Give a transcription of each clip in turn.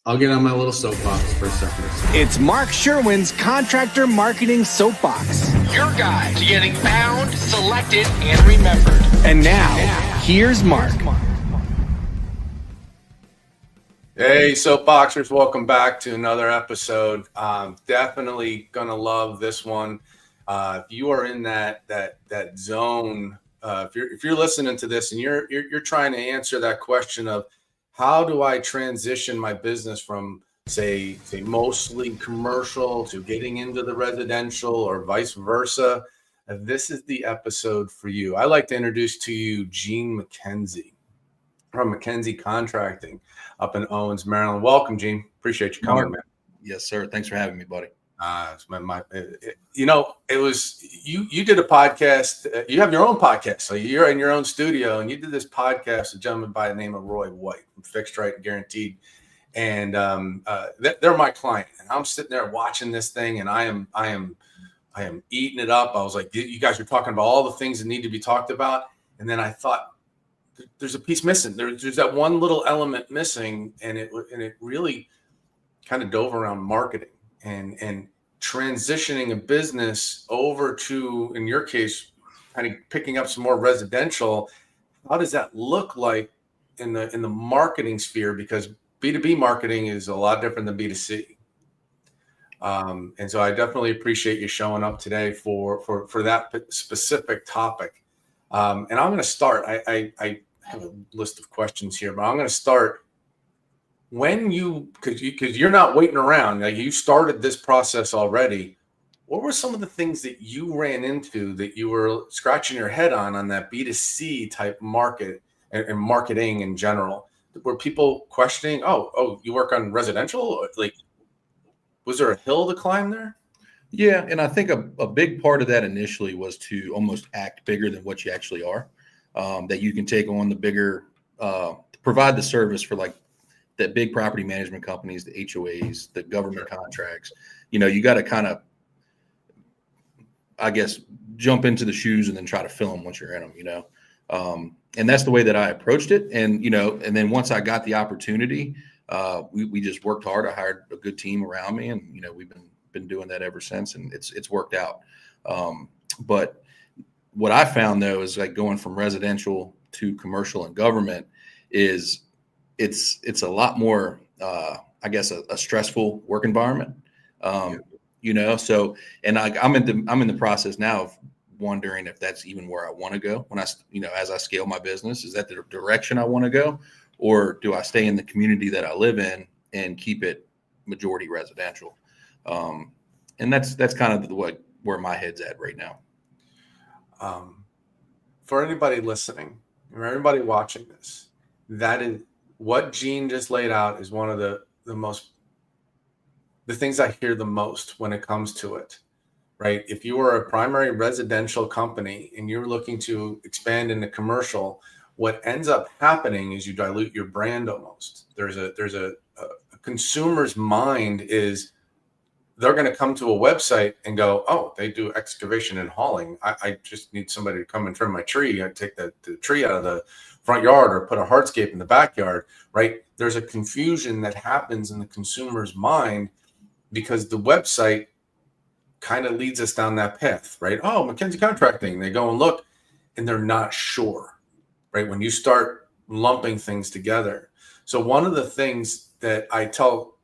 I'll get on my little soapbox for a second. It's Mark Shwerwin's Contractor Marketing Soapbox. Your guide to getting found, selected, and remembered. And now, here's Mark. Hey, Soapboxers, welcome back to another episode. Definitely gonna love this one. If you are in that zone, if you're listening to this and you're trying to answer that question of how do I transition my business from say mostly commercial to getting into the residential or vice versa, this is the episode for you. I'd like to introduce to you Gene McKenzie from McKenzie Contracting up in Owens, Maryland. Welcome, Gene. Appreciate you coming, man. Yes, sir. Thanks for having me, buddy. It was you did a podcast. You have your own podcast, so you're in your own studio, and you did this podcast. A gentleman by the name of Roy White from Fixed Right Guaranteed, and they're my client. And I'm sitting there watching this thing, and I am eating it up. I was like, you guys are talking about all the things that need to be talked about, and then I thought, there's a piece missing. There's that one little element missing, and it really kind of dove around marketing and transitioning a business over to, in your case, kind of picking up some more residential. How does that look like in the marketing sphere? Because B2B marketing is a lot different than B2C. And so I definitely appreciate you showing up today for that specific topic. And I'm going to start. I have a list of questions here, but I'm going to start when because you're not waiting around. Like, you started this process already. What were some of the things that you ran into that you were scratching your head on that B2C type market and marketing in general? Were people questioning, oh, you work on residential? Like, was there a hill to climb there? Yeah, and I think a big part of that initially was to almost act bigger than what you actually are. That you can take on the bigger, provide the service for like that big property management companies, the HOAs, the government contracts. You know, you got to kind of, I guess, jump into the shoes and then try to fill them once you're in them, you know. And that's the way that I approached it. And, you know, and then once I got the opportunity, we just worked hard. I hired a good team around me, and, you know, we've been doing that ever since, and it's worked out. But what I found, though, is like going from residential to commercial and government is it's a lot more, I guess, a stressful work environment. You know, so, and I'm in the process now of wondering if that's even where I want to go when as I scale my business. Is that the direction I want to go, or do I stay in the community that I live in and keep it majority residential? And that's kind of where my head's at right now. For anybody listening, or everybody watching this, that is what Gene just laid out is one of the things I hear the most when it comes to it, right? If you are a primary residential company and you're looking to expand into commercial, what ends up happening is you dilute your brand almost. There's a consumer's mind is, they're going to come to a website and go, oh, they do excavation and hauling. I just need somebody to come and trim my tree. I take the tree out of the front yard or put a hardscape in the backyard, right? There's a confusion that happens in the consumer's mind because the website kind of leads us down that path, right? Oh, McKenzie Contracting. They go and look, and they're not sure, right? When you start lumping things together. So one of the things that I tell,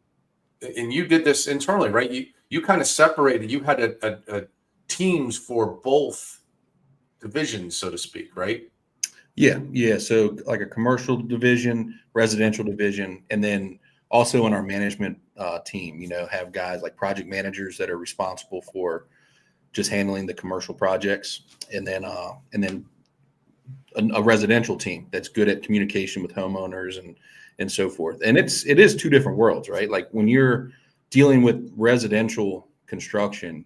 and you did this internally, right? You kind of separated. You had a teams for both divisions, so to speak, right? Yeah. So like a commercial division, residential division, and then also in our management team, you know, have guys like project managers that are responsible for just handling the commercial projects, and then a residential team that's good at communication with homeowners and so forth. And it is two different worlds, right? Like when you're dealing with residential construction,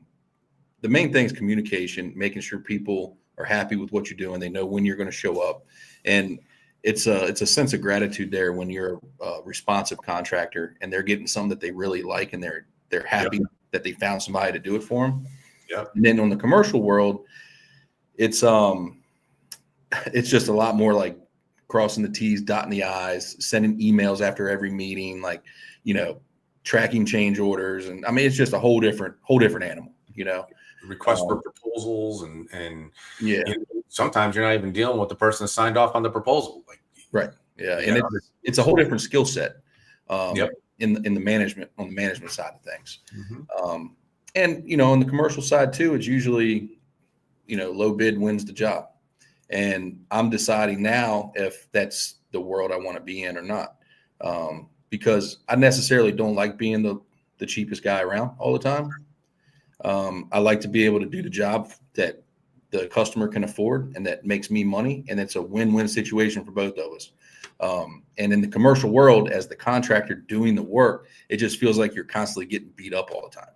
the main thing is communication, making sure people are happy with what you're doing. They know when you're going to show up. And it's a sense of gratitude there when you're a responsive contractor and they're getting something that they really like and they're happy that they found somebody to do it for them. Yeah. And then on the commercial world, it's just a lot more like crossing the T's, dotting the I's, sending emails after every meeting, like, tracking change orders. And I mean, it's just a whole different animal, Request for proposals and Yeah. Sometimes you're not even dealing with the person that signed off on the proposal. Right. Yeah. And it's a whole different skill set in the management, on the management side of things. And, on the commercial side too, it's usually, low bid wins the job. And I'm deciding now if that's the world I want to be in or not. Because I necessarily don't like being the cheapest guy around all the time. I like to be able to do the job that the customer can afford and that makes me money. And it's a win-win situation for both of us. And in the commercial world, as the contractor doing the work, it just feels like you're constantly getting beat up all the time,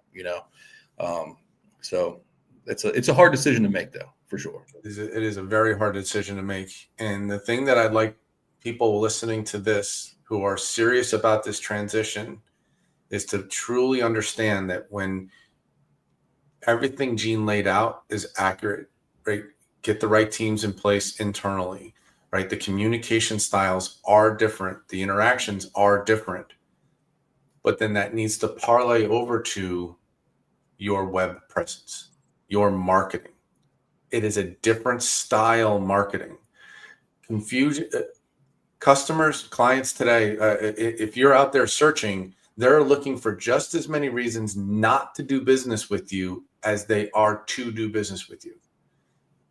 So it's a hard decision to make, though, for sure. It is a very hard decision to make. And the thing that I'd like people listening to this who are serious about this transition is to truly understand that when everything Gene laid out is accurate, right? Get the right teams in place internally, right? The communication styles are different. The interactions are different. But then that needs to parlay over to your web presence, your marketing. It is a different style marketing. Confusion, customers, clients today, if you're out there searching, they're looking for just as many reasons not to do business with you as they are to do business with you.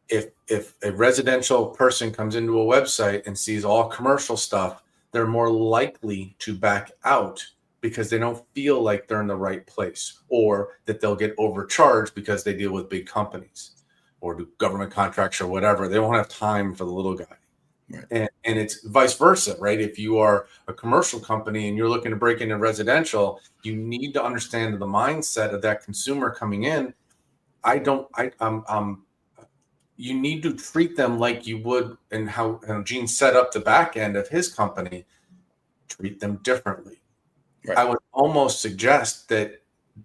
If a residential person comes into a website and sees all commercial stuff, they're more likely to back out because they don't feel like they're in the right place, or that they'll get overcharged because they deal with big companies or do government contracts or whatever. They won't have time for the little guy. Right. And it's vice versa, right? If you are a commercial company and you're looking to break into residential, you need to understand the mindset of that consumer coming in. You need to treat them like you would, and how Gene set up the back end of his company, treat them differently. Right. I would almost suggest that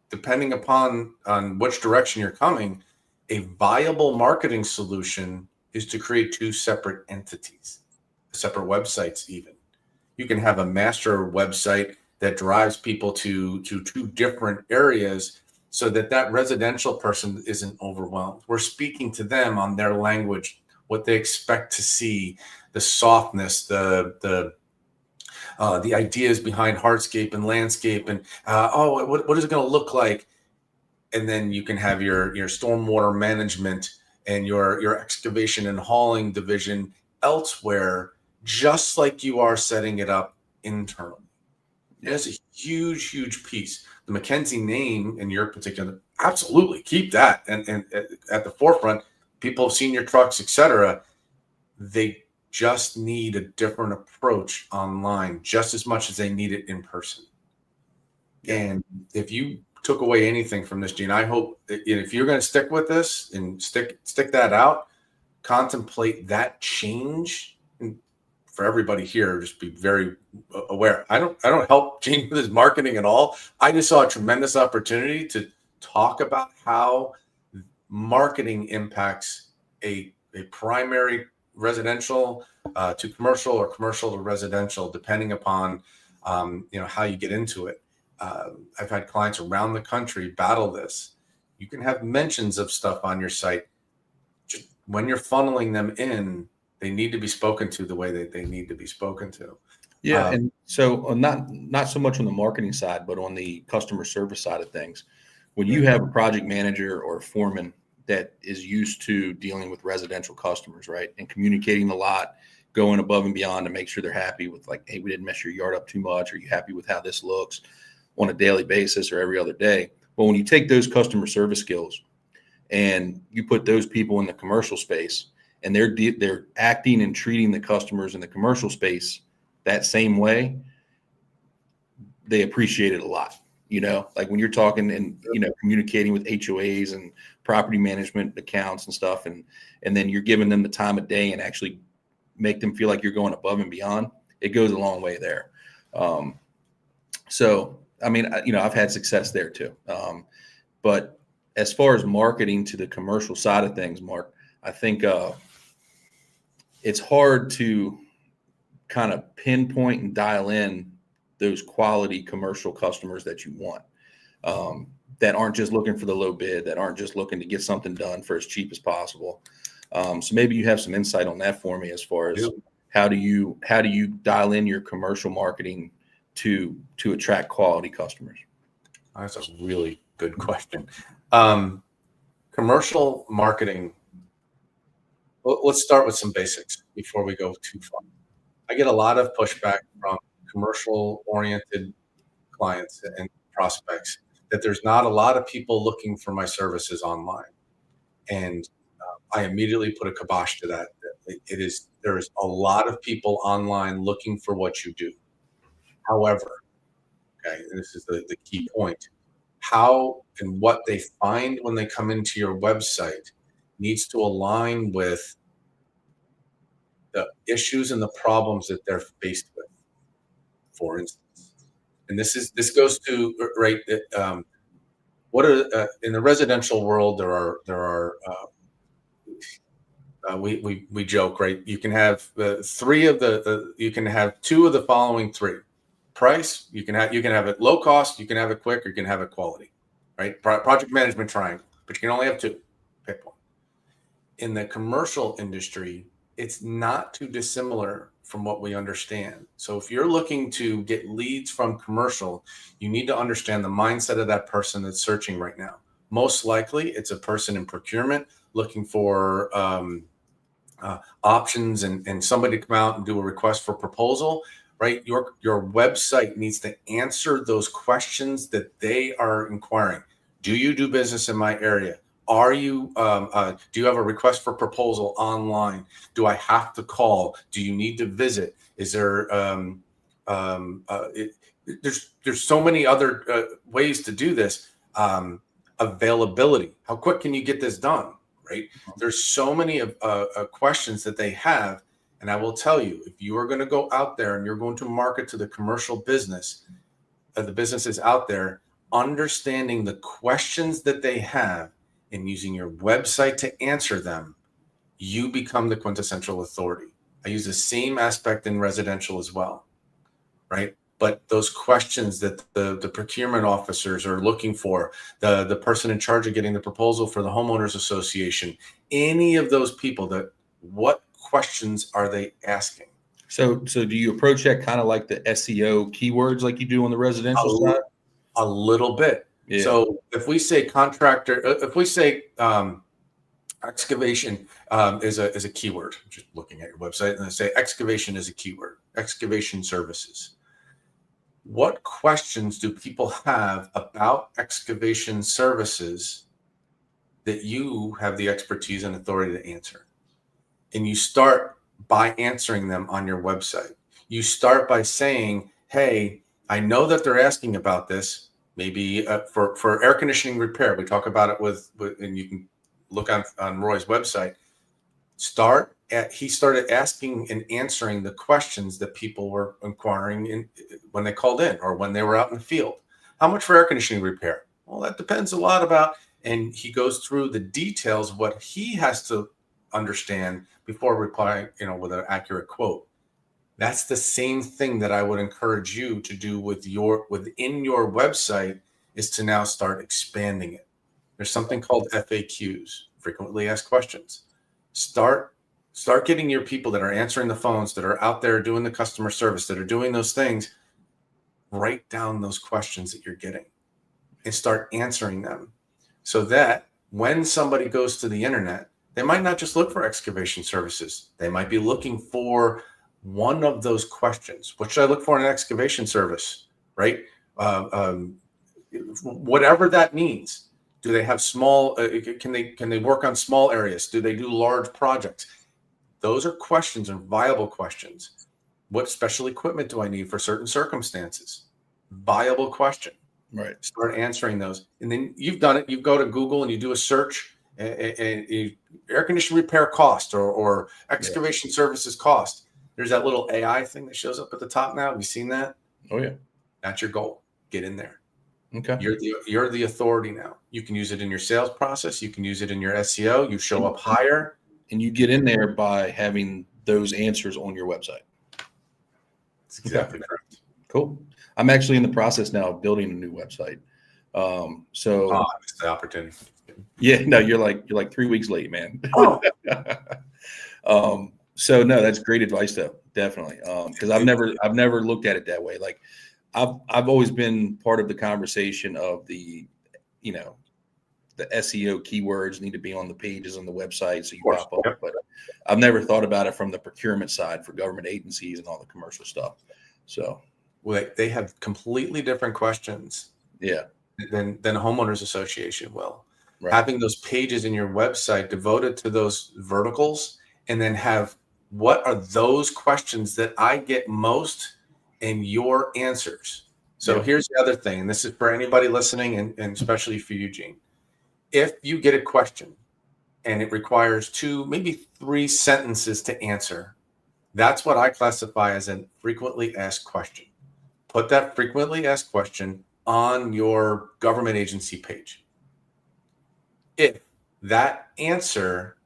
depending upon on which direction you're coming, a viable marketing solution is to create two separate entities, separate websites even. You can have a master website that drives people to two different areas so that residential person isn't overwhelmed. We're speaking to them on their language, what they expect to see, the softness, the ideas behind hardscape and landscape, and what is it going to look like? And then you can have your stormwater management and your excavation and hauling division elsewhere, just like you are setting it up internally. That's a huge, huge piece. The McKenzie name in your particular, absolutely keep that and at the forefront. People have seen your trucks, etc. They just need a different approach online, just as much as they need it in person. And if you took away anything from this, Gene, I hope that if you're going to stick with this and stick that out, contemplate that change. And for everybody here, just be very aware. I don't help Gene with his marketing at all. I just saw a tremendous opportunity to talk about how marketing impacts a primary residential to commercial, or commercial to residential, depending upon how you get into it. I've had clients around the country battle this. You can have mentions of stuff on your site. Just when you're funneling them in, they need to be spoken to the way that they need to be spoken to. Yeah, and so not so much on the marketing side, but on the customer service side of things. When you have a project manager or a foreman that is used to dealing with residential customers, right, and communicating a lot, going above and beyond to make sure they're happy with, like, hey, we didn't mess your yard up too much. Are you happy with how this looks? On a daily basis or every other day. But when you take those customer service skills and you put those people in the commercial space, and they're acting and treating the customers in the commercial space that same way, they appreciate it a lot. Like when you're talking and communicating with HOAs and property management accounts and stuff, and then you're giving them the time of day and actually make them feel like you're going above and beyond, it goes a long way there. So I mean, I've had success there too. But as far as marketing to the commercial side of things, Mark, I think it's hard to kind of pinpoint and dial in those quality commercial customers that you want, that aren't just looking for the low bid, that aren't just looking to get something done for as cheap as possible. So maybe you have some insight on that for me as far as how do you dial in your commercial marketing to attract quality customers? That's a really good question. Commercial marketing. Let's start with some basics before we go too far. I get a lot of pushback from commercial-oriented clients and prospects that there's not a lot of people looking for my services online, and I immediately put a kibosh to that. There is a lot of people online looking for what you do. However, okay, and this is the key point, how and what they find when they come into your website needs to align with the issues and the problems that they're faced with. For instance, and this goes to right. What are in the residential world? There are we joke, right? You can have you can have two of the following three: price. You can have it low cost. You can have it quick. Or you can have it quality, right? Project management triangle, but you can only have two. Pick one. In the commercial industry, it's not too dissimilar from what we understand. So if you're looking to get leads from commercial, you need to understand the mindset of that person that's searching right now. Most likely, it's a person in procurement looking for options and somebody to come out and do a request for proposal, right? Your website needs to answer those questions that they are inquiring. Do you do business in my area? Are you? Do you have a request for proposal online? Do I have to call? Do you need to visit? Is there? There's so many other ways to do this. Availability. How quick can you get this done? Right? There's so many questions that they have, and I will tell you, if you are going to go out there and you're going to market to the commercial business, the businesses out there, understanding the questions that they have and using your website to answer them, you become the quintessential authority. I use the same aspect in residential as well, right? But those questions that the procurement officers are looking for, the person in charge of getting the proposal for the homeowners association, any of those people, what questions are they asking? So do you approach that kind of like the SEO keywords like you do on the residential side? A little bit. Yeah. So if we say contractor, if we say excavation is a keyword, just looking at your website, and I say excavation is a keyword, excavation services. What questions do people have about excavation services that you have the expertise and authority to answer? And you start by answering them on your website. You start by saying, hey, I know that they're asking about this. Maybe for air conditioning repair, we talk about it with and you can look on Roy's website. He started asking and answering the questions that people were inquiring when they called in or when they were out in the field. How much for air conditioning repair? Well, that depends a lot about, and he goes through the details of what he has to understand before replying, with an accurate quote. That's the same thing that I would encourage you to do within your website, is to now start expanding it. There's something called FAQs, frequently asked questions. Start getting your people that are answering the phones, that are out there doing the customer service, that are doing those things, write down those questions that you're getting and start answering them, so that when somebody goes to the internet, they might not just look for excavation services. They might be looking for one of those questions. What should I look for in an excavation service, right? Whatever that means. Do they have small, can they work on small areas? Do they do large projects? Those are questions and viable questions. What special equipment do I need for certain circumstances? Viable question. Right. Start answering those. And then you've done it. You go to Google and you do a search, and air conditioning repair cost or excavation services cost. There's that little AI thing that shows up at the top now. Have you seen that? Oh, yeah. That's your goal. Get in there. Okay. You're the authority now. You can use it in your sales process. You can use it in your SEO. You show up higher. And you get in there by having those answers on your website. It's exactly correct. Cool. I'm actually in the process now of building a new website. So I missed the opportunity. yeah, no, you're like 3 weeks late, man. Oh. So no, that's great advice though, definitely. Because I've never looked at it that way. Like I've always been part of the conversation of the SEO keywords need to be on the pages on the website so you pop up. Yep. But I've never thought about it from the procurement side for government agencies and all the commercial stuff. So they have completely different questions. Yeah. Than a homeowners association will. Right. Having those pages in your website devoted to those verticals, and then have what are those questions that I get most and your answers. So here's the other thing, and this is for anybody listening, and especially for you, Gene. If you get a question and it requires 2, maybe 3 sentences to answer, that's what I classify as a frequently asked question. Put that frequently asked question on your government agency page. If that answer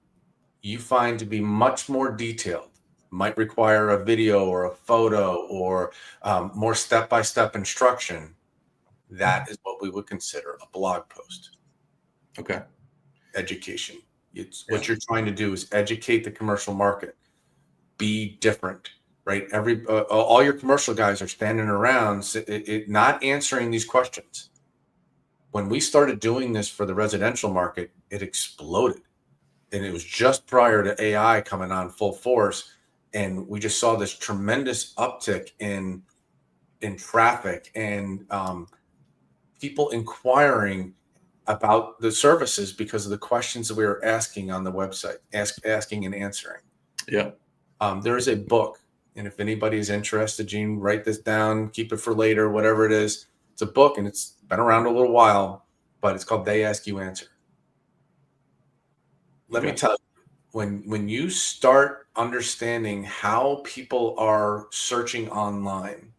you find to be much more detailed, might require a video or a photo or more step-by-step instruction, that is what we would consider a blog post. Okay. Education. What you're trying to do is educate the commercial market. Be different. Right, all your commercial guys are standing around, not answering these questions. When we started doing this for the residential market, it exploded, and it was just prior to AI coming on full force, and we just saw this tremendous uptick in traffic and people inquiring about the services because of the questions that we were asking on the website, asking and answering. Yeah, there is a book. And if anybody is interested, Gene, write this down, keep it for later, whatever it is. It's a book, and it's been around a little while, but it's called They Ask You Answer. Let me tell you, when you start understanding how people are searching online,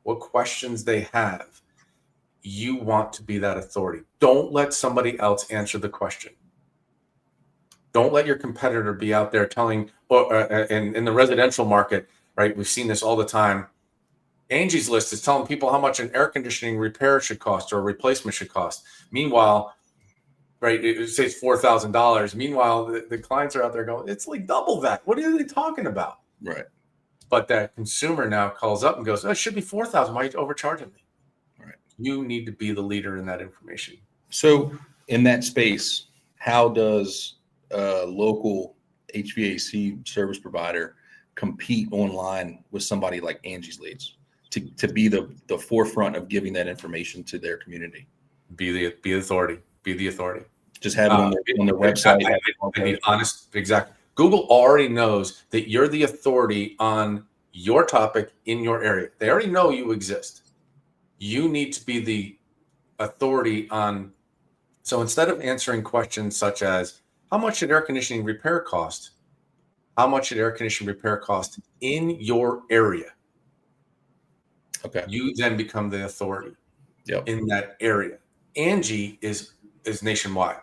what questions they have, you want to be that authority. Don't let somebody else answer the question. Don't let your competitor be out there telling, in the residential market, right? We've seen this all the time. Angie's List is telling people how much an air conditioning repair should cost or a replacement should cost. Meanwhile, right, it says $4,000. Meanwhile, the clients are out there going, it's like double that. What are they talking about? Right. But that consumer now calls up and goes, oh, it should be $4,000. Why are you overcharging me? Right. You need to be the leader in that information. So in that space, how does a local HVAC service provider compete online with somebody like Angie's Leads to be the forefront of giving that information to their community? Be the authority. Be the authority. Just have it on their website. I mean, honest, exactly. Google already knows that you're the authority on your topic in your area. They already know you exist. You need to be the authority on. So instead of answering questions such as, how much should air conditioning repair cost? How much should air conditioning repair cost in your area? Okay. You then become the authority in that area. Angie is nationwide,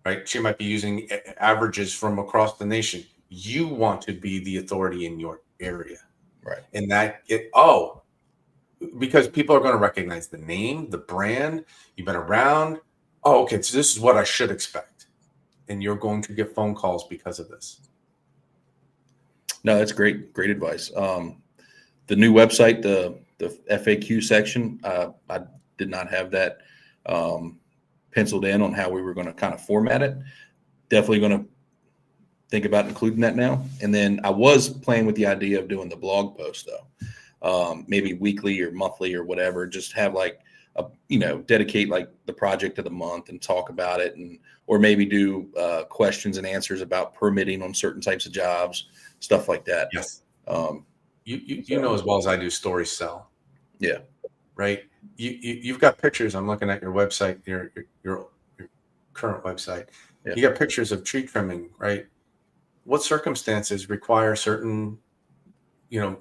right? She might be using averages from across the nation. You want to be the authority in your area. Right. And because people are going to recognize the name, the brand, you've been around. Oh, okay, so this is what I should expect. And you're going to get phone calls because of this. No, that's great advice. The new website, the FAQ section, I did not have that penciled in on how we were going to kind of format it. Definitely going to think about including that now. And then I was playing with the idea of doing the blog post though, maybe weekly or monthly or whatever. Just have like dedicate like the project of the month and talk about it, or maybe do questions and answers about permitting on certain types of jobs. Stuff like that. Yes. You know as well as I do, stories sell. Yeah. Right. You've got pictures. I'm looking at your website, your current website. Yeah. You got pictures of tree trimming, right? What circumstances require certain,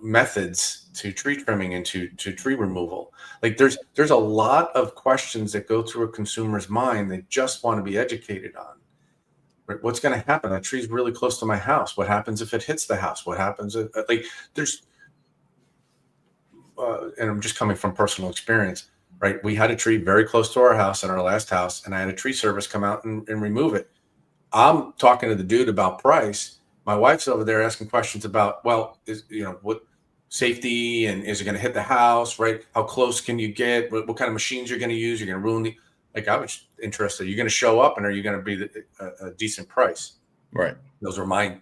methods to tree trimming and to tree removal? Like there's a lot of questions that go through a consumer's mind they just want to be educated on. Right? What's going to happen? That tree's really close to my house. What happens if it hits the house? What happens if, and I'm just coming from personal experience, right? We had a tree very close to our house in our last house, and I had a tree service come out and remove it. I'm talking to the dude about price. My wife's over there asking questions about, well, what safety, and is it going to hit the house, right? How close can you get? What kind of machines you're going to use? You're going to ruin the, like, I was interested. Are you going to show up, and are you going to be a decent price? Right. Those are my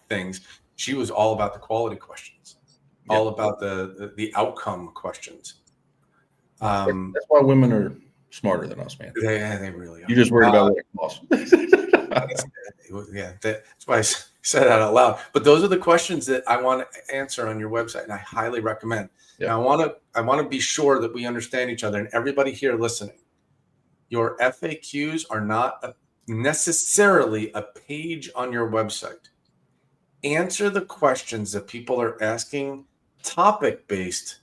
things. She was all about the quality questions, all about the outcome questions. That's why women are smarter than us, man. They really are. You're just worried about what it costs. Yeah, that's why I said that out loud. But those are the questions that I want to answer on your website, and I highly recommend. Yeah. Now, I want to be sure that we understand each other, and everybody here listening. Your FAQs are not necessarily a page on your website. Answer the questions that people are asking, topic-based,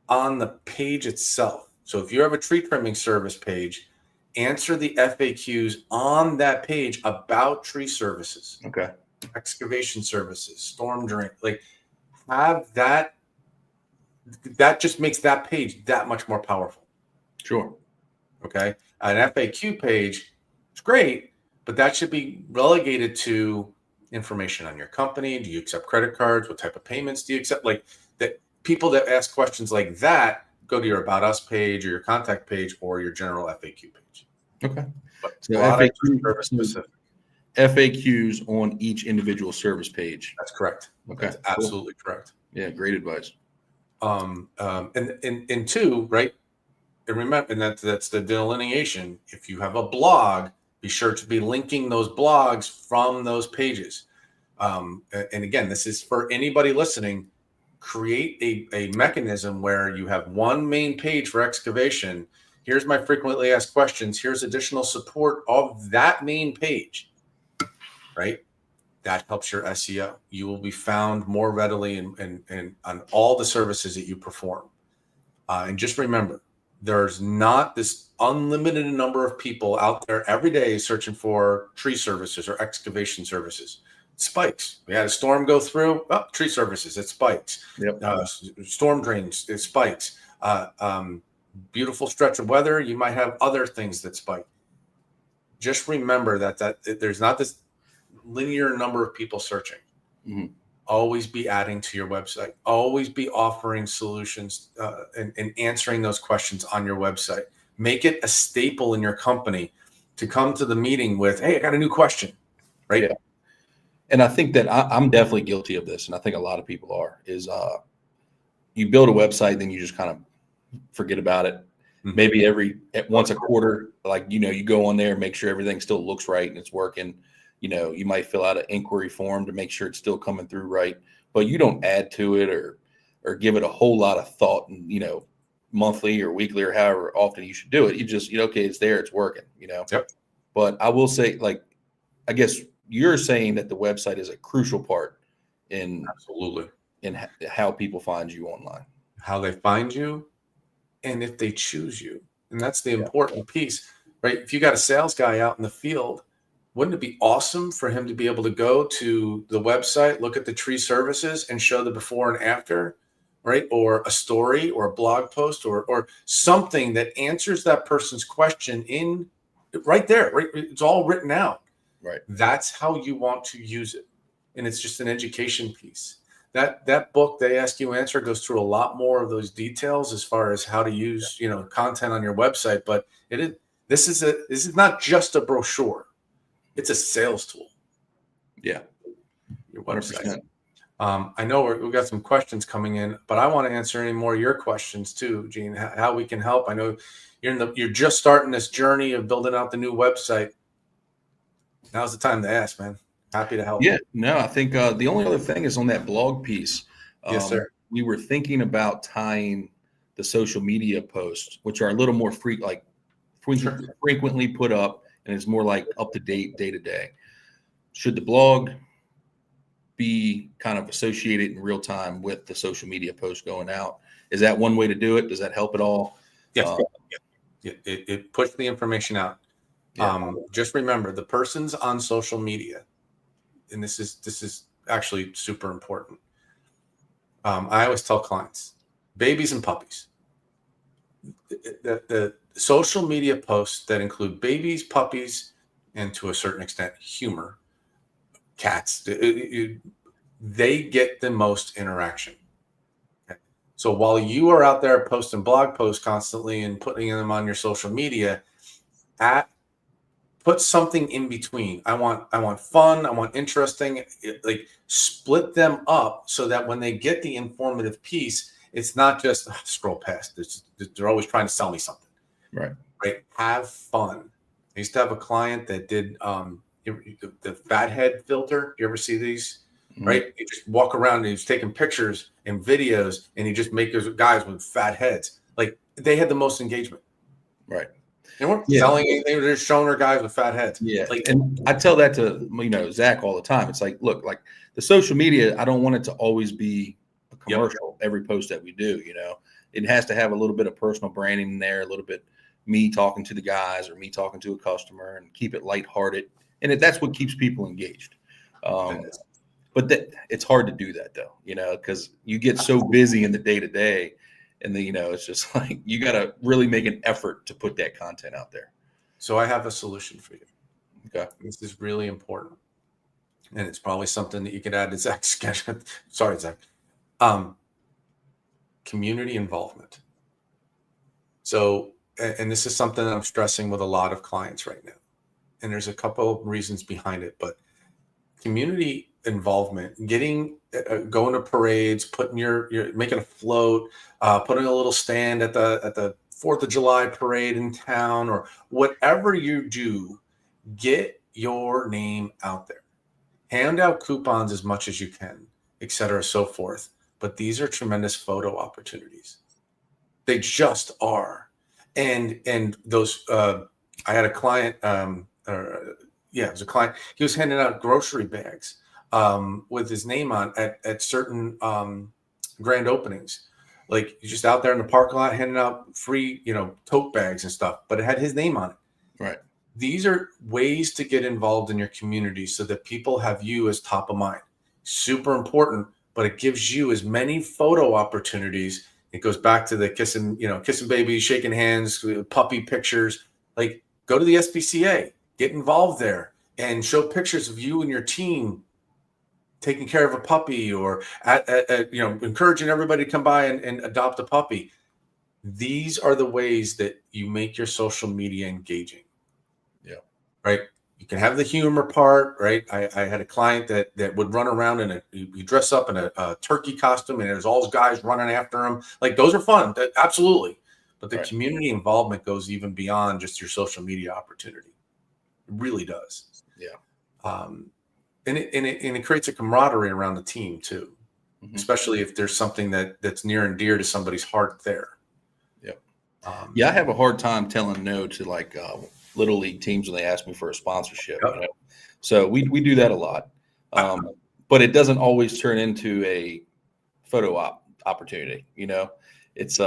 on the page itself. So if you have a tree trimming service page, answer the FAQs on that page about tree services, Okay. excavation services, storm drain. Like, have that. That just makes that page that much more powerful. Sure. Okay. An FAQ page is great, but that should be relegated to information on your company. Do you accept credit cards? What type of payments do you accept? Like, that people that ask questions like that go to your About Us page or your contact page or your general FAQ page. Okay. But So FAQs on each individual service page. That's correct. Okay. That's absolutely correct. Yeah, great advice. And two, right? And remember, and that's the delineation. If you have a blog, be sure to be linking those blogs from those pages. And again, this is for anybody listening. Create a mechanism where you have one main page for excavation. Here's my frequently asked questions. Here's additional support of that main page, right? That helps your SEO. You will be found more readily and on all the services that you perform. And just remember, there's not this unlimited number of people out there every day searching for tree services or excavation services. It spikes. We had a storm go through. Oh, tree services. It spikes. Yep. Storm drains. It spikes. Beautiful stretch of weather. You might have other things that spike. Just remember that there's not this linear number of people searching. Mm-hmm. Always be adding to your website. Always be offering solutions and answering those questions on your website. Make it a staple in your company to come to the meeting with, hey, I got a new question, right? Yeah. And I think that I'm definitely guilty of this, and I think a lot of people are, is you build a website, then you just kind of forget about it. Mm-hmm. Maybe once a quarter, like, you go on there, make sure everything still looks right and it's working. You might fill out an inquiry form to make sure it's still coming through right, but you don't add to it or give it a whole lot of thought and, monthly or weekly or however often you should do it. You just, okay, it's there, it's working, Yep. But I will say, like, I guess you're saying that the website is a crucial part in how people find you online, how they find you, and if they choose you. And that's the important piece, right? If you got a sales guy out in the field, wouldn't it be awesome for him to be able to go to the website, look at the tree services and show the before and after, right? Or a story or a blog post or something that answers that person's question in right there, right? It's all written out. Right. That's how you want to use it. And it's just an education piece. That book, They Ask You Answer, goes through a lot more of those details as far as how to use, content on your website. But this is not just a brochure. It's a sales tool. Yeah. Your website. I know we've got some questions coming in, but I want to answer any more of your questions too, Gene, how we can help. I know you're just starting this journey of building out the new website. Now's the time to ask, man. Happy to help. Yeah, no, I think the only other thing is on that blog piece. Yes, sir. We were thinking about tying the social media posts, which are a little more frequently put up, and it's more like up to date, day to day. Should the blog be kind of associated in real time with the social media post going out? Is that one way to do it? Does that help at all? Yes. It puts the information out. Yeah. Just remember, the person's on social media, and this is actually super important. I always tell clients, babies and puppies. The social media posts that include babies, puppies, and to a certain extent, humor, cats, they get the most interaction. Okay? So while you are out there posting blog posts constantly and putting them on your social media, put something in between. I want fun. I want interesting. Like split them up so that when they get the informative piece, it's not just scroll past. They're always trying to sell me something. Right. Have fun. I used to have a client that did the fat head filter. You ever see these? Mm-hmm. Right. You just walk around and he's taking pictures and videos, and he just makes guys with fat heads. Like they had the most engagement. Right. They weren't selling anything. They're just showing her guys with fat heads. Yeah. And I tell that to, Zach all the time. It's like, look, like the social media, I don't want it to always be a commercial, every post that we do, it has to have a little bit of personal branding in there, a little bit me talking to the guys or me talking to a customer, and keep it lighthearted. And that's what keeps people engaged. But it's hard to do that though, because you get so busy in the day to day. And then, it's just like you got to really make an effort to put that content out there. So I have a solution for you. Okay. This is really important. And it's probably something that you could add to Zach's schedule. Sorry, Zach. Community involvement. So, and this is something that I'm stressing with a lot of clients right now. And there's a couple of reasons behind it, but community involvement, going to parades, putting making a float, putting a little stand at the 4th of July parade in town, or whatever you do, get your name out there. Hand out coupons as much as you can, et cetera, so forth. But these are tremendous photo opportunities. They just are. And those, I had a client, it was a client. He was handing out grocery bags with his name on at certain grand openings. Like he's just out there in the parking lot handing out free, tote bags and stuff, but it had his name on it. Right. These are ways to get involved in your community so that people have you as top of mind. Super important, but it gives you as many photo opportunities. It goes back to the kissing babies, shaking hands, puppy pictures. Like go to the SPCA. Get involved there and show pictures of you and your team taking care of a puppy, or encouraging everybody to come by and adopt a puppy. These are the ways that you make your social media engaging. Yeah. Right. You can have the humor part, right? I had a client that would run around you dress up in a turkey costume, and there's all those guys running after him. Like those are fun. Absolutely. But the community involvement goes even beyond just your social media opportunity. It really does. Yeah. And it creates a camaraderie around the team too, especially if there's something that's near and dear to somebody's heart there. Yep. I have a hard time telling no to like little league teams when they ask me for a sponsorship. Yep. So we do that a lot, but it doesn't always turn into a photo opportunity. It's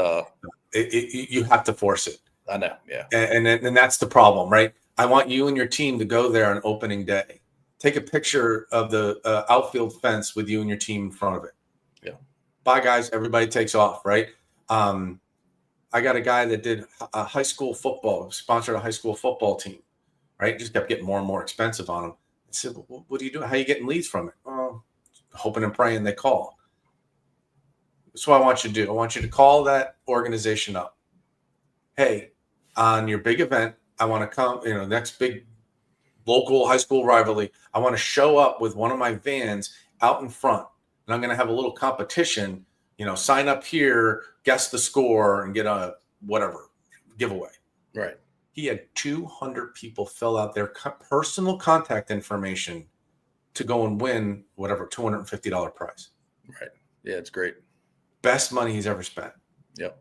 you have to force it. I know. Yeah. And that's the problem, right? I want you and your team to go there on opening day. Take a picture of the outfield fence with you and your team in front of it. Yeah. Bye, guys. Everybody takes off, right? I got a guy that did a high school football, sponsored a high school football team, right? Just kept getting more and more expensive on him. I said, well, what are you doing? How are you getting leads from it? Oh, hoping and praying they call. That's what I want you to do. I want you to call that organization up. Hey, on your big event, I want to come, next big local high school rivalry, I want to show up with one of my vans out in front, and I'm going to have a little competition, sign up here, guess the score, and get a whatever giveaway. Right. He had 200 people fill out their personal contact information to go and win whatever $250 prize. Right. Yeah, it's great. Best money he's ever spent. Yep.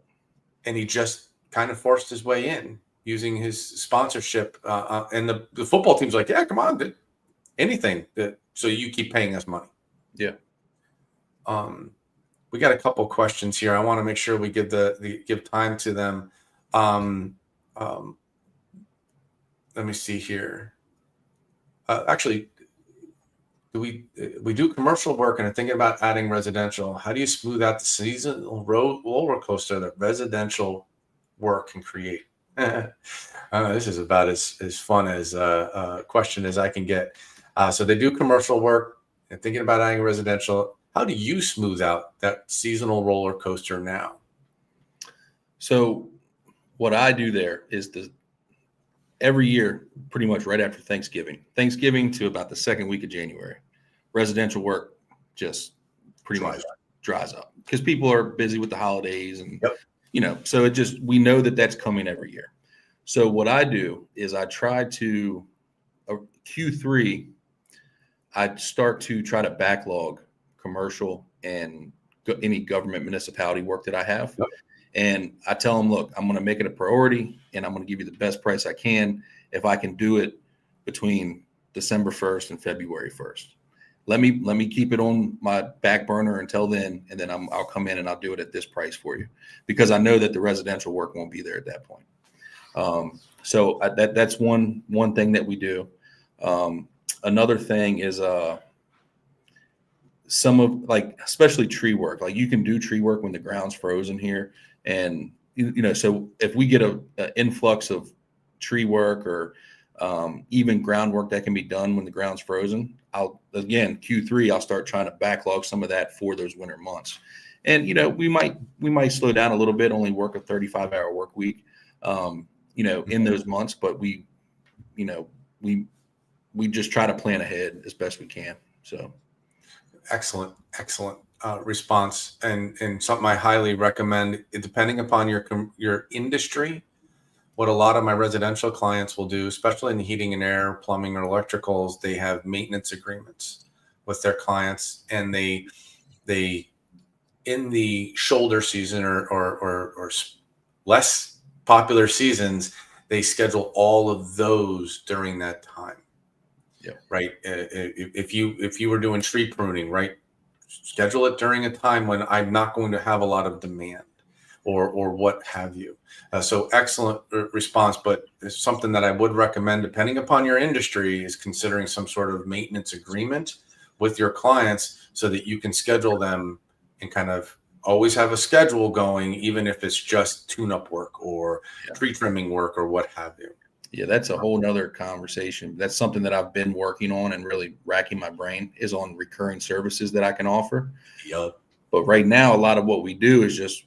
And he just kind of forced his way in using his sponsorship. And the football team's like, yeah, come on, dude. Anything so you keep paying us money. Yeah. We got a couple questions here. I want to make sure we give give time to them. Let me see here. Actually, we do commercial work and are thinking about adding residential. How do you smooth out the seasonal roller coaster that residential work can create? This is about as fun as a question as I can get. So they do commercial work and thinking about adding residential. How do you smooth out that seasonal roller coaster now? So what I do there is every year, pretty much right after Thanksgiving to about the second week of January, residential work just pretty much dries up because people are busy with the holidays and, so we know that that's coming every year. So what I do is I try to Q3, I start to try to backlog commercial and any government municipality work that I have. Yep. And I tell them, look, I'm going to make it a priority and I'm going to give you the best price I can if I can do it between December 1st and February 1st. Let me keep it on my back burner until then, and then I'll come in and I'll do it at this price for you because I know that the residential work won't be there at that point. So that's one thing that we do. Another thing is some of especially tree work. Like you can do tree work when the ground's frozen here. And, so if we get an influx of tree work or even groundwork that can be done when the ground's frozen, Q3, I'll start trying to backlog some of that for those winter months. And, we might slow down a little bit, only work a 35-hour work week, in those months. But we just try to plan ahead as best we can. So. Excellent Response and something I highly recommend, depending upon your industry. What a lot of my residential clients will do, especially in the heating and air, plumbing, or electricals, they have maintenance agreements with their clients, and they in the shoulder season or less popular seasons, they schedule all of those during that time. Yeah. Right. If you were doing tree pruning, right, schedule it during a time when I'm not going to have a lot of demand or what have you. So excellent response. But it's something that I would recommend, depending upon your industry, is considering some sort of maintenance agreement with your clients so that you can schedule them and kind of always have a schedule going, even if it's just tune-up work or tree trimming work or what have you. Yeah, that's a whole nother conversation. That's something that I've been working on and really racking my brain is on recurring services that I can offer. Yep. But right now, a lot of what we do is just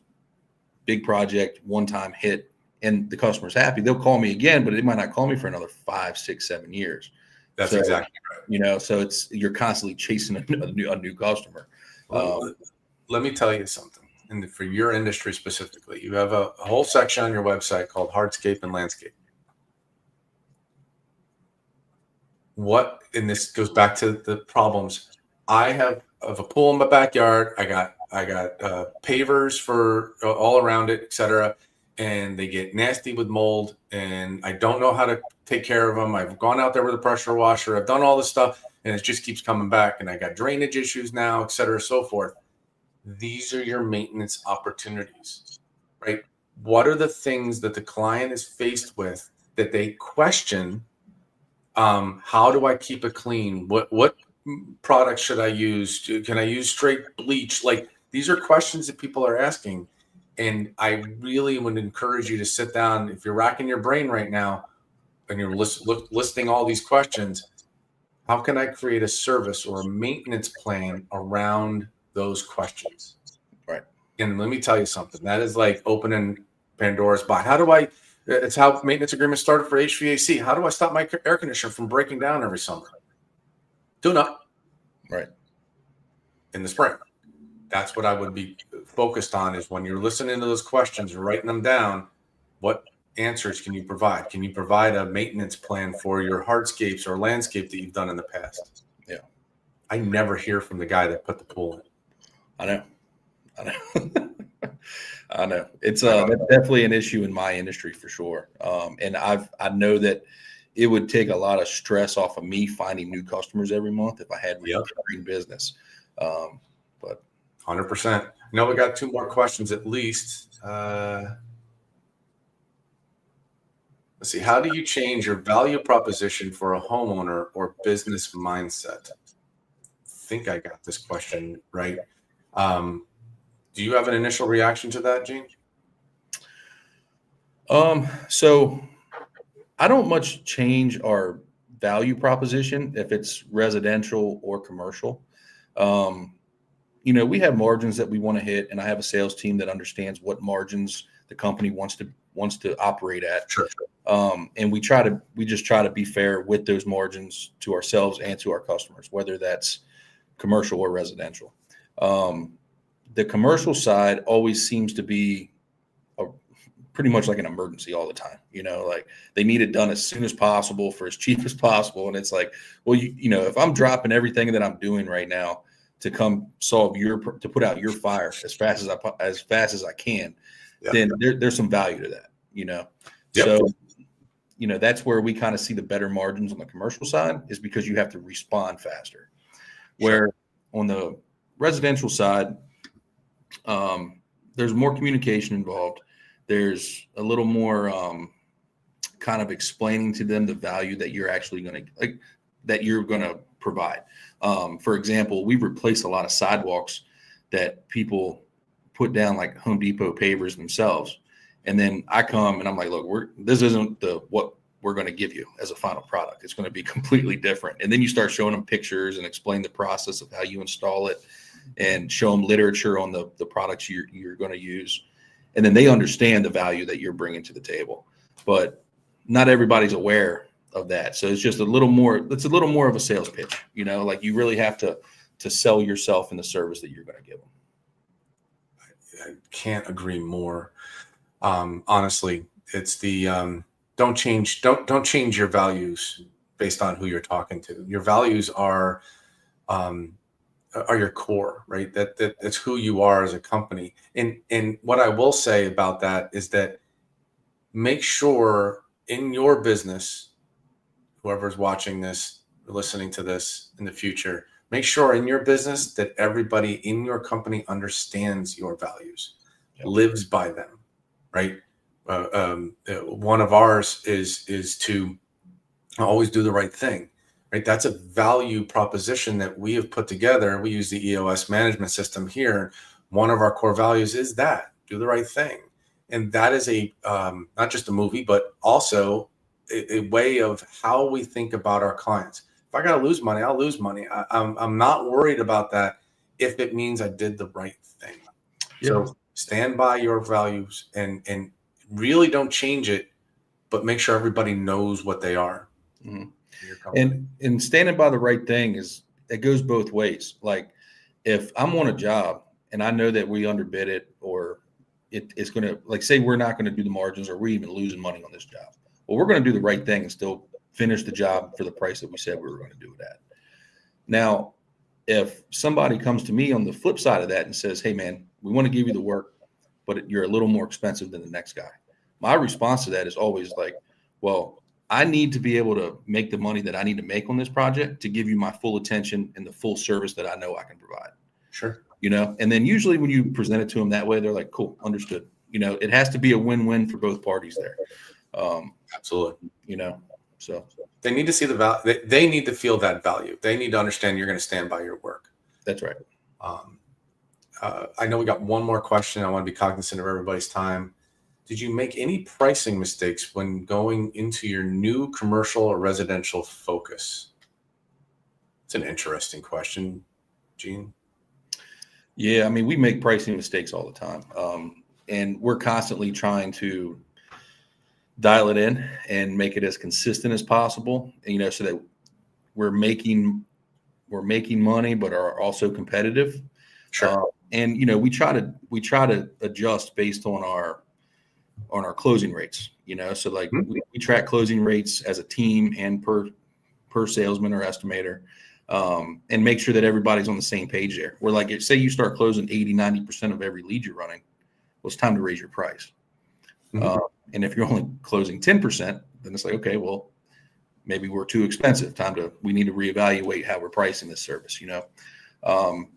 big project, one-time hit, and the customer's happy. They'll call me again, but they might not call me for another 5, 6, 7 years. That's exactly right. So you're constantly chasing a new customer. Let me tell you something. And for your industry specifically, you have a whole section on your website called Hardscape and Landscape. And this goes back to the problems. I have a pool in my backyard. I got pavers for all around it, etc. And they get nasty with mold, and I don't know how to take care of them. I've gone out there with a pressure washer. I've done all this stuff, and it just keeps coming back. And I got drainage issues now, etc. So forth. These are your maintenance opportunities, right? What are the things that the client is faced with that they question? How do I keep it clean? What products should I use? Can I use straight bleach? Like, these are questions that people are asking. And I really would encourage you to sit down. If you're racking your brain right now and you're listing all these questions, how can I create a service or a maintenance plan around those questions? Right. And let me tell you something. That is like opening Pandora's box. It's how maintenance agreements started for HVAC. How do I stop my air conditioner from breaking down every summer? Tune up. Right. In the spring. That's what I would be focused on, is when you're listening to those questions and writing them down, what answers can you provide? Can you provide a maintenance plan for your hardscapes or landscape that you've done in the past? Yeah. I never hear from the guy that put the pool in. I know. I know. It's definitely an issue in my industry for sure. And I know that it would take a lot of stress off of me finding new customers every month if I had recurring business. But 100%. No, we got 2 more questions at least. Let's see. How do you change your value proposition for a homeowner or business mindset? think I got this question right. Do you have an initial reaction to that, Gene? So I don't much change our value proposition if it's residential or commercial. We have margins that we want to hit, and I have a sales team that understands what margins the company wants to operate at. Sure. And we just try to be fair with those margins to ourselves and to our customers, whether that's commercial or residential. The commercial side always seems to be pretty much like an emergency all the time. Like they need it done as soon as possible for as cheap as possible. And it's like, well, if I'm dropping everything that I'm doing right now to come to put out your fire as fast as I can, then there's some value to that, Yep. So, that's where we kind of see the better margins on the commercial side, is because you have to respond faster. Where on the residential side, there's more communication involved. There's a little more kind of explaining to them the value that you're actually going to provide. For example, we've replaced a lot of sidewalks that people put down, like Home Depot pavers themselves. And then I come and I'm like, look, this isn't what we're going to give you as a final product. It's going to be completely different. And then you start showing them pictures and explain the process of how you install it, and show them literature on the products you're going to use. And then they understand the value that you're bringing to the table. But not everybody's aware of that. So it's just a little more of a sales pitch, like you really have to sell yourself and the service that you're going to give them. I can't agree more. Honestly, it's the don't change your values based on who you're talking to. Your values are your core, right? That's who you are as a company. And what I will say about that is that make sure in your business, whoever's watching this, or listening to this in the future, make sure in your business that everybody in your company understands your values, lives by them, right? One of ours is to always do the right thing, right? That's a value proposition that we have put together. We use the EOS management system here. One of our core values is that do the right thing. And that is not just a movie, but also a way of how we think about our clients. If I got to lose money, I'll lose money. I'm not worried about that if it means I did the right thing. Yeah. So stand by your values and really don't change it, but make sure everybody knows what they are. Mm-hmm. And standing by the right thing it goes both ways. Like if I'm on a job and I know that we underbid it, or it's going to, like, say we're not going to do the margins, or we're even losing money on this job. Well, we're going to do the right thing and still finish the job for the price that we said we were going to do it at. Now, if somebody comes to me on the flip side of that and says, hey man, we want to give you the work, but you're a little more expensive than the next guy. My response to that is always like, well, I need to be able to make the money that I need to make on this project to give you my full attention and the full service that I know I can provide. Sure. And then usually when you present it to them that way, they're like, cool, understood. It has to be a win-win for both parties there. Absolutely. So they need to see the value. They need to feel that value. They need to understand you're going to stand by your work. That's right. I know we got one more question. I want to be cognizant of everybody's time. Did you make any pricing mistakes when going into your new commercial or residential focus? It's an interesting question, Gene. Yeah, I mean, we make pricing mistakes all the time. And we're constantly trying to dial it in and make it as consistent as possible, so that we're making money, but are also competitive. Sure. And we try to adjust based on our closing rates. So like we track closing rates as a team and per salesman or estimator, and make sure that everybody's on the same page there. Where, like, say you start closing 80-90% of every lead you're running, well, it's time to raise your price. Mm-hmm. And if you're only closing 10%, then it's like, okay, well, maybe we're too expensive. We need to reevaluate how we're pricing this service,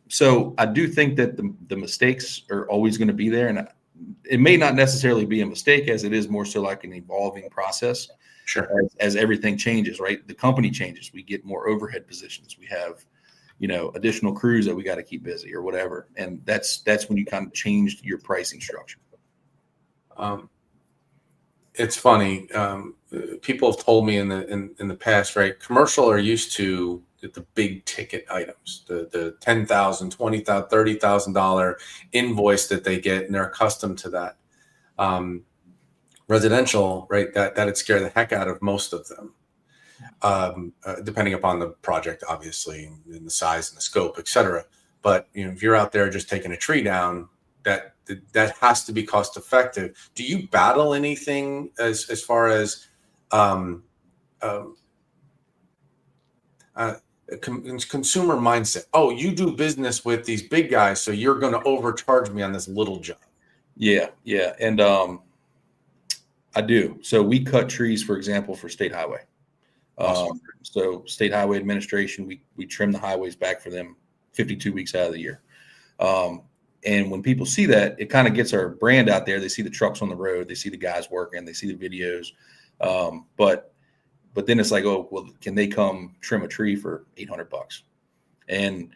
So I do think that the mistakes are always going to be there. And it may not necessarily be a mistake, as it is more so like an evolving process. Sure. As everything changes, right? The company changes. We get more overhead positions. We have, additional crews that we got to keep busy or whatever. And that's when you kind of changed your pricing structure. It's funny. People have told me in the past, right? Commercial are used to the big ticket items, the $10,000, $20,000, $30,000 invoice that they get, and they're accustomed to that. Residential, right? That'd scare the heck out of most of them, depending upon the project, obviously, and the size and the scope, et cetera. But if you're out there just taking a tree down, that has to be cost effective. Do you battle anything as far as consumer mindset? Oh, you do business with these big guys, so you're going to overcharge me on this little job. Yeah. And I do. So we cut trees, for example, for state highway. Awesome. So state highway administration, we trim the highways back for them 52 weeks out of the year. And when people see that, it kind of gets our brand out there. They see the trucks on the road, they see the guys working, they see the videos. But then it's like, oh, well, can they come trim a tree for $800? And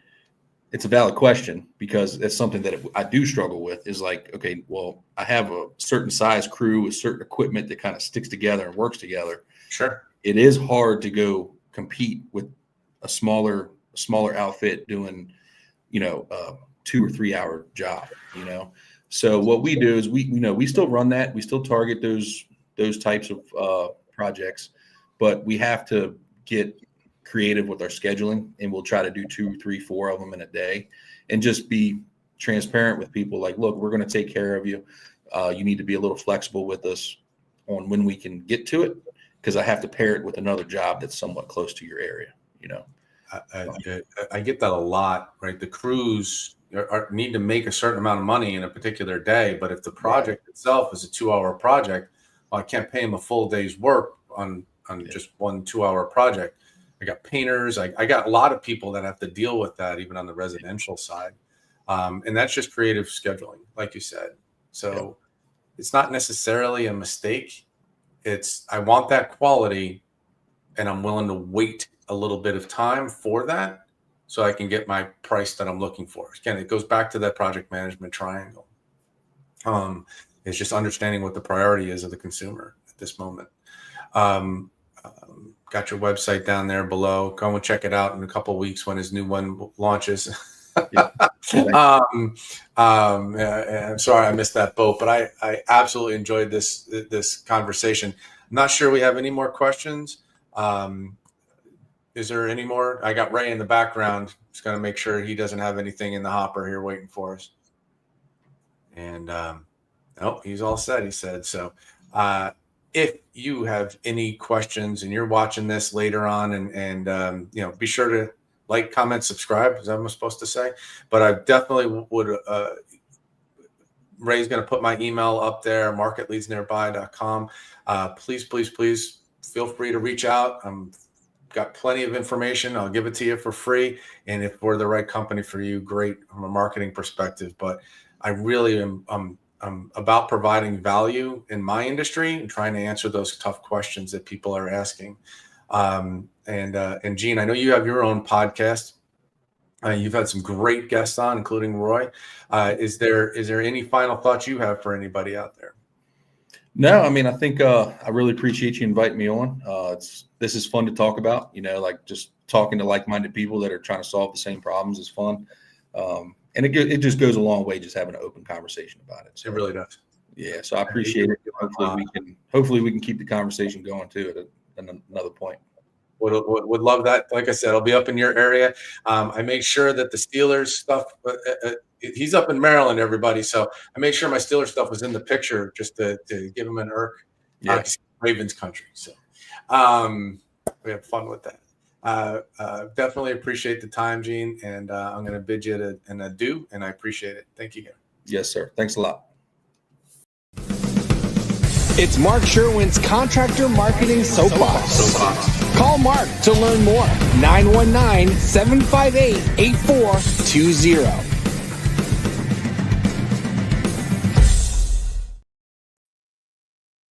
it's a valid question, because it's something that I do struggle with, is like, okay, well, I have a certain size crew with certain equipment that kind of sticks together and works together. Sure. It is hard to go compete with a smaller outfit doing, 2 or 3 hour job, So what we do is we still run that. We still target those types of projects, but we have to get creative with our scheduling, and we'll try to do 2, 3, 4 of them in a day, and just be transparent with people. Like, look, we're going to take care of you. You need to be a little flexible with us on when we can get to it, because I have to pair it with another job that's somewhat close to your area. I get that a lot, right? The crews need to make a certain amount of money in a particular day, but if the project itself is a 2-hour project, well, I can't pay them a full day's work on just 1 2-hour project. I got painters. I got a lot of people that have to deal with that, even on the residential side. And that's just creative scheduling, like you said. So it's not necessarily a mistake. I want that quality, and I'm willing to wait a little bit of time for that, so I can get my price that I'm looking for. Again, it goes back to that project management triangle. It's just understanding what the priority is of the consumer at this moment. Got your website down there below. Go and check it out in a couple of weeks when his new one launches. I'm sorry I missed that boat, but I absolutely enjoyed this conversation. I'm not sure we have any more questions. Is there any more? I got Ray in the background. Just going to make sure he doesn't have anything in the hopper here waiting for us. And no, he's all set, he said. So if you have any questions and you're watching this later on, and be sure to like, comment, subscribe, is that what I'm supposed to say? But I definitely would. Ray's going to put my email up there, marketleadsnearby.com. Please feel free to reach out. Got plenty of information. I'll give it to you for free. And if we're the right company for you, great from a marketing perspective. But I really am I'm about providing value in my industry and trying to answer those tough questions that people are asking. And Gene, I know you have your own podcast. You've had some great guests on, including Roy. Is there any final thoughts you have for anybody out there? No, I mean, I think I really appreciate you inviting me on. This is fun to talk about, like just talking to like-minded people that are trying to solve the same problems is fun. And it just goes a long way just having an open conversation about it. So, it really does. Yeah, so I appreciate it. Hopefully we can keep the conversation going too at another point. Would love that. Like I said, I'll be up in your area. I made sure that the Steelers stuff. He's up in Maryland, everybody. So I made sure my Steelers stuff was in the picture just to give him an irk. Yeah, Ravens country. So we have fun with that. Definitely appreciate the time, Gene, and I'm going to bid you an adieu, and I appreciate it. Thank you again. Yes, sir. Thanks a lot. It's Mark Shwerwin's Contractor Marketing Soapbox. Call Mark to learn more. 919-758-8420.